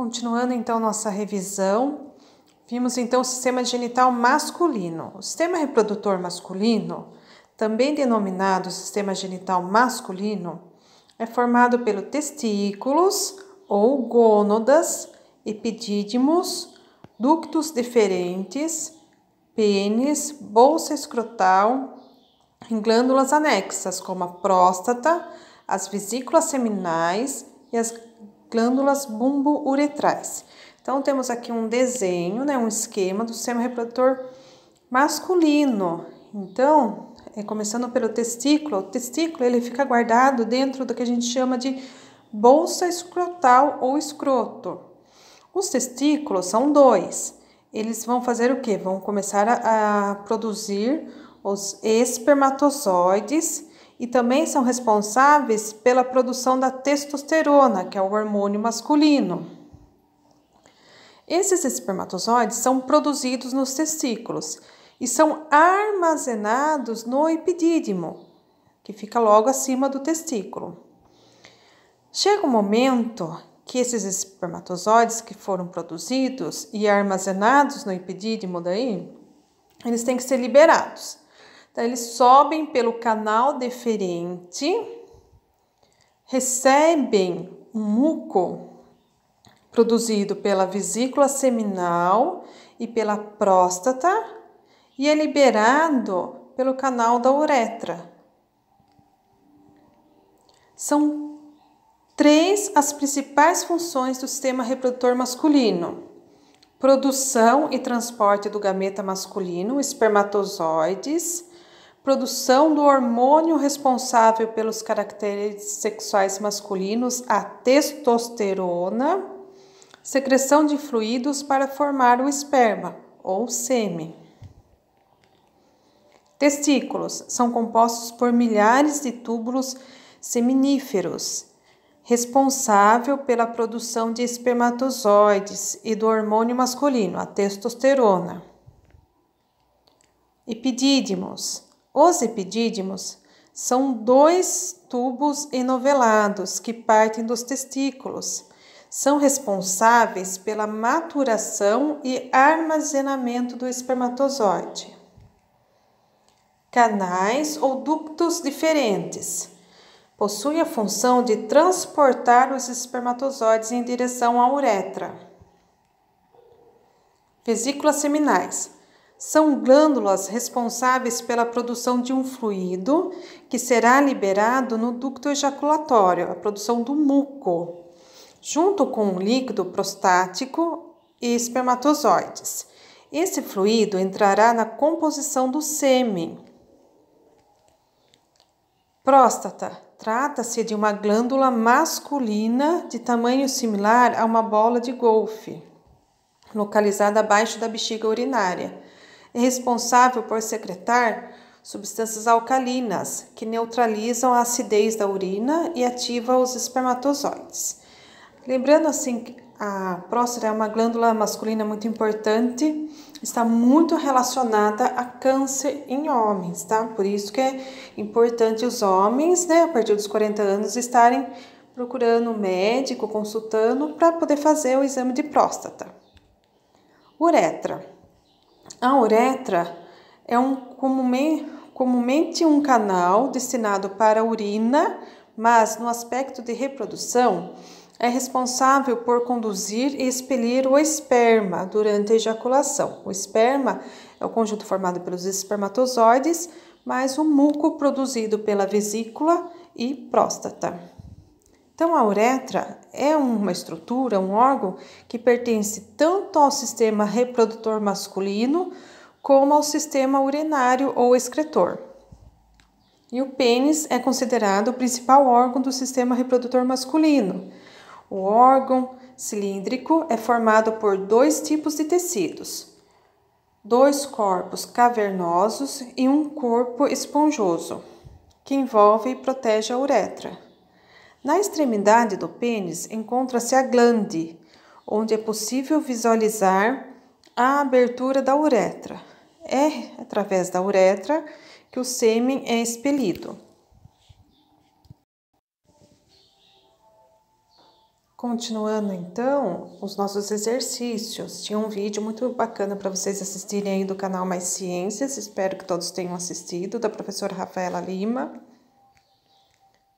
Continuando então nossa revisão, vimos então o sistema genital masculino. O sistema reprodutor masculino, também denominado sistema genital masculino, é formado pelos testículos ou gônadas, epidídimos, ductos deferentes, pênis, bolsa escrotal, em glândulas anexas, como a próstata, as vesículas seminais e as glândulas bumbo-uretrais. Então, temos aqui um desenho, um esquema do sistema reprodutor masculino. Então, começando pelo testículo, o testículo ele fica guardado dentro do que a gente chama de bolsa escrotal ou escroto. Os testículos são dois. Eles vão fazer o quê? Vão começar a produzir os espermatozoides e também são responsáveis pela produção da testosterona, que é o hormônio masculino. Esses espermatozoides são produzidos nos testículos e são armazenados no epidídimo, que fica logo acima do testículo. Chega um momento que esses espermatozoides que foram produzidos e armazenados no epidídimo eles têm que ser liberados. Então, eles sobem pelo canal deferente, recebem um muco produzido pela vesícula seminal e pela próstata e é liberado pelo canal da uretra. São três as principais funções do sistema reprodutor masculino: produção e transporte do gameta masculino, espermatozoides, produção do hormônio responsável pelos caracteres sexuais masculinos, a testosterona, secreção de fluidos para formar o esperma ou sêmen. Testículos são compostos por milhares de túbulos seminíferos, responsável pela produção de espermatozoides e do hormônio masculino, a testosterona. Epidídimos. Os epidídimos são dois tubos enovelados que partem dos testículos. São responsáveis pela maturação e armazenamento do espermatozoide. Canais ou ductos diferentes. Possui a função de transportar os espermatozoides em direção à uretra. Vesículas seminais. São glândulas responsáveis pela produção de um fluido que será liberado no ducto ejaculatório, a produção do muco, junto com o líquido prostático e espermatozoides. Esse fluido entrará na composição do sêmen. Próstata. Trata-se de uma glândula masculina de tamanho similar a uma bola de golfe, localizada abaixo da bexiga urinária. É responsável por secretar substâncias alcalinas que neutralizam a acidez da urina e ativam os espermatozoides. Lembrando assim que a próstata é uma glândula masculina muito importante, está muito relacionada a câncer em homens, tá? Por isso que é importante os homens, a partir dos 40 anos, estarem procurando um médico, consultando, para poder fazer o exame de próstata. Uretra. A uretra é comumente um canal destinado para a urina, mas no aspecto de reprodução é responsável por conduzir e expelir o esperma durante a ejaculação. O esperma é o conjunto formado pelos espermatozoides, mais o muco produzido pela vesícula e próstata. Então, a uretra é uma estrutura, um órgão que pertence tanto ao sistema reprodutor masculino como ao sistema urinário ou excretor. E o pênis é considerado o principal órgão do sistema reprodutor masculino. O órgão cilíndrico é formado por dois tipos de tecidos: dois corpos cavernosos e um corpo esponjoso, que envolve e protege a uretra. Na extremidade do pênis encontra-se a glande, onde é possível visualizar a abertura da uretra. É através da uretra que o sêmen é expelido. Continuando então os nossos exercícios, tinha um vídeo muito bacana para vocês assistirem aí do canal Mais Ciências, espero que todos tenham assistido, da professora Rafaela Lima.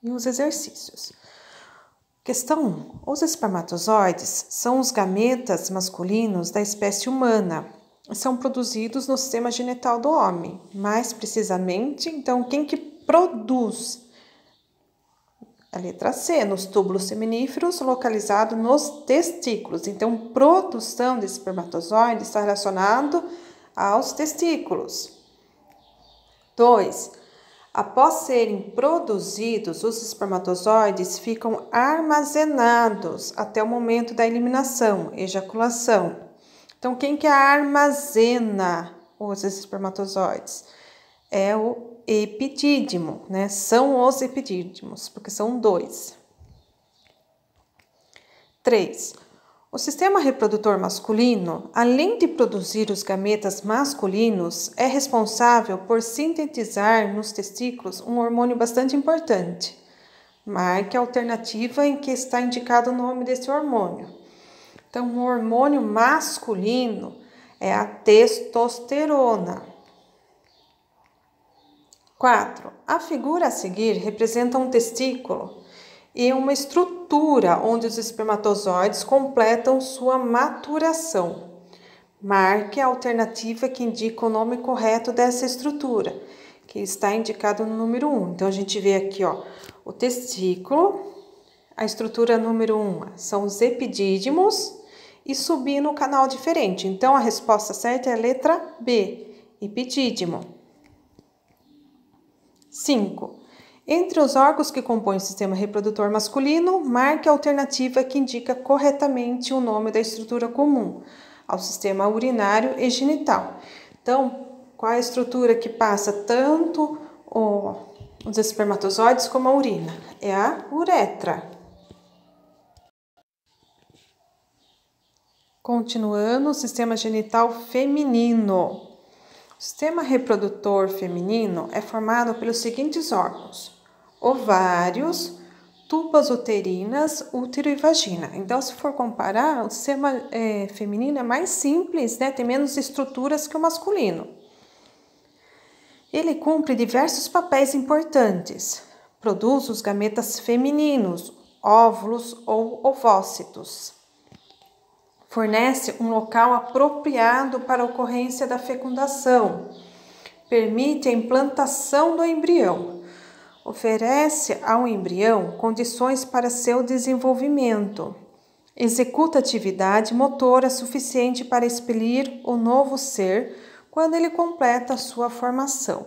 E os exercícios. Questão 1. Os espermatozoides são os gametas masculinos da espécie humana. São produzidos no sistema genital do homem. Mais precisamente, então, quem que produz? A letra C, nos túbulos seminíferos localizados nos testículos. Então, produção de espermatozoide está relacionado aos testículos. 2. Após serem produzidos, os espermatozoides ficam armazenados até o momento da eliminação, ejaculação. Então, quem que armazena os espermatozoides? É o epidídimo, né? São os epidídimos, porque são 2. 3. O sistema reprodutor masculino, além de produzir os gametas masculinos, é responsável por sintetizar nos testículos um hormônio bastante importante. Marque a alternativa em que está indicado o nome desse hormônio. Então, o hormônio masculino é a testosterona. 4. A figura a seguir representa um testículo e uma estrutura onde os espermatozoides completam sua maturação. Marque a alternativa que indica o nome correto dessa estrutura, que está indicado no número 1. Então, a gente vê aqui, ó, o testículo, a estrutura número 1 são os epidídimos e subir no canal diferente. Então, a resposta certa é a letra B, epidídimo. 5. Entre os órgãos que compõem o sistema reprodutor masculino, marque a alternativa que indica corretamente o nome da estrutura comum ao sistema urinário e genital. Então, qual é a estrutura que passa tanto os espermatozoides como a urina? É a uretra. Continuando, o sistema genital feminino. O sistema reprodutor feminino é formado pelos seguintes órgãos: ovários, tubas uterinas, útero e vagina. Então, se for comparar, o sistema feminino é mais simples, né? Tem menos estruturas que o masculino. Ele cumpre diversos papéis importantes. Produz os gametas femininos, óvulos ou ovócitos. Fornece um local apropriado para a ocorrência da fecundação. Permite a implantação do embrião. Oferece ao embrião condições para seu desenvolvimento. Executa atividade motora suficiente para expelir o novo ser quando ele completa a sua formação.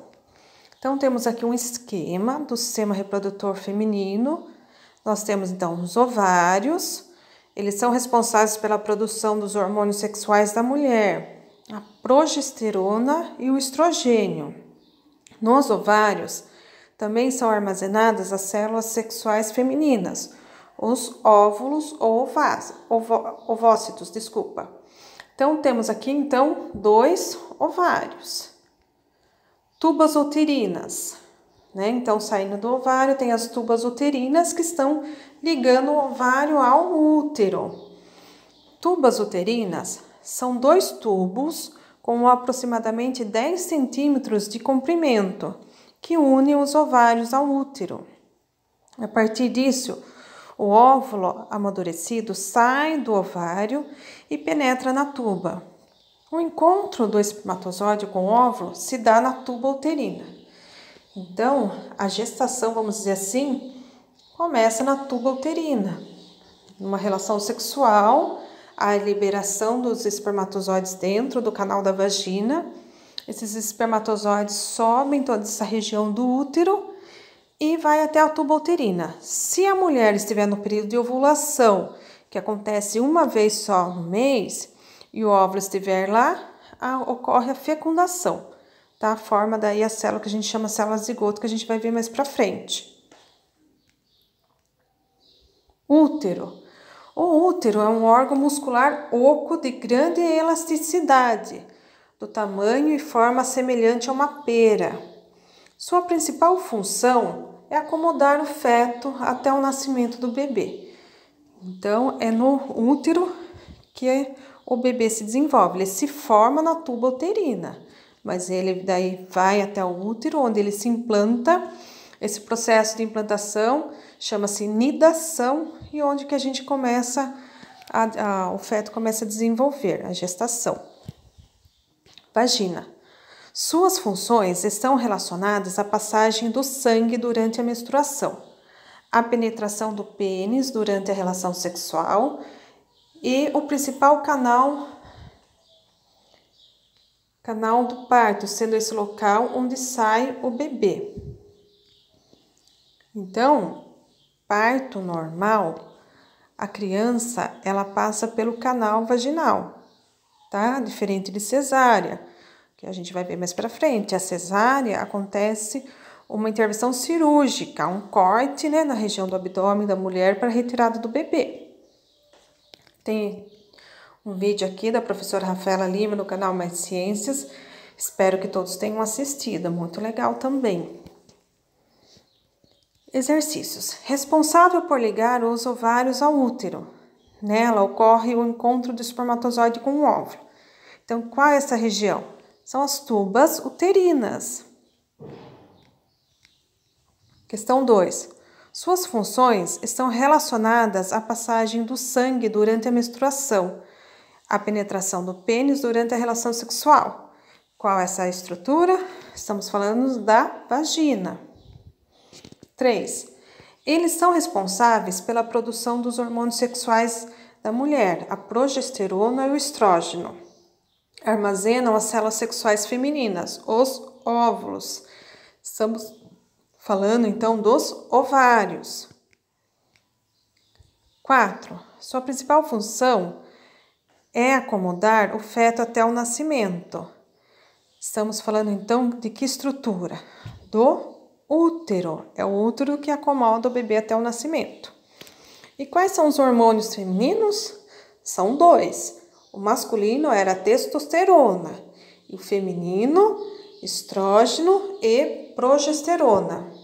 Então, temos aqui um esquema do sistema reprodutor feminino. Nós temos, então, os ovários. Eles são responsáveis pela produção dos hormônios sexuais da mulher, a progesterona e o estrogênio. Nos ovários também são armazenadas as células sexuais femininas, os óvulos ou ovócitos, Então, temos aqui, então, 2 ovários. Tubas uterinas, né? Então, saindo do ovário, tem as tubas uterinas que estão ligando o ovário ao útero. Tubas uterinas são 2 tubos com aproximadamente 10 centímetros de comprimento, que unem os ovários ao útero. A partir disso, o óvulo amadurecido sai do ovário e penetra na tuba. O encontro do espermatozoide com o óvulo se dá na tuba uterina. Então, a gestação, vamos dizer assim, começa na tuba uterina. Numa relação sexual, a liberação dos espermatozoides dentro do canal da vagina. Esses espermatozoides sobem toda essa região do útero e vai até a tuba uterina. Se a mulher estiver no período de ovulação, que acontece uma vez só no mês, e o óvulo estiver lá, ocorre a fecundação, tá? Forma daí a célula que a gente chama célula zigoto, que a gente vai ver mais pra frente. Útero. O útero é um órgão muscular oco de grande elasticidade, do tamanho e forma semelhante a uma pera. Sua principal função é acomodar o feto até o nascimento do bebê. Então, é no útero que o bebê se desenvolve. Ele se forma na tuba uterina, mas ele daí vai até o útero, onde ele se implanta. Esse processo de implantação chama-se nidação e onde que a gente começa, o feto começa a desenvolver, a gestação. Vagina. Suas funções estão relacionadas à passagem do sangue durante a menstruação, a penetração do pênis durante a relação sexual e o principal canal do parto, sendo esse local onde sai o bebê. Então, parto normal, a criança, ela passa pelo canal vaginal, tá? Diferente de cesárea, que a gente vai ver mais para frente. A cesárea acontece uma intervenção cirúrgica, um corte, né, na região do abdômen da mulher para retirada do bebê. Tem um vídeo aqui da professora Rafaela Lima no canal Mais Ciências. Espero que todos tenham assistido, muito legal também. Exercícios. Responsável por ligar os ovários ao útero. Nela ocorre o encontro do espermatozoide com o óvulo. Então, qual é essa região? São as tubas uterinas. Questão 2. Suas funções estão relacionadas à passagem do sangue durante a menstruação, a penetração do pênis durante a relação sexual. Qual é essa estrutura? Estamos falando da vagina. 3. Eles são responsáveis pela produção dos hormônios sexuais da mulher, a progesterona e o estrógeno. Armazenam as células sexuais femininas, os óvulos. Estamos falando, então, dos ovários. 4. Sua principal função é acomodar o feto até o nascimento. Estamos falando, então, de que estrutura? Do útero. É o útero que acomoda o bebê até o nascimento. E quais são os hormônios femininos? São 2. O masculino era a testosterona e o feminino, estrógeno e progesterona.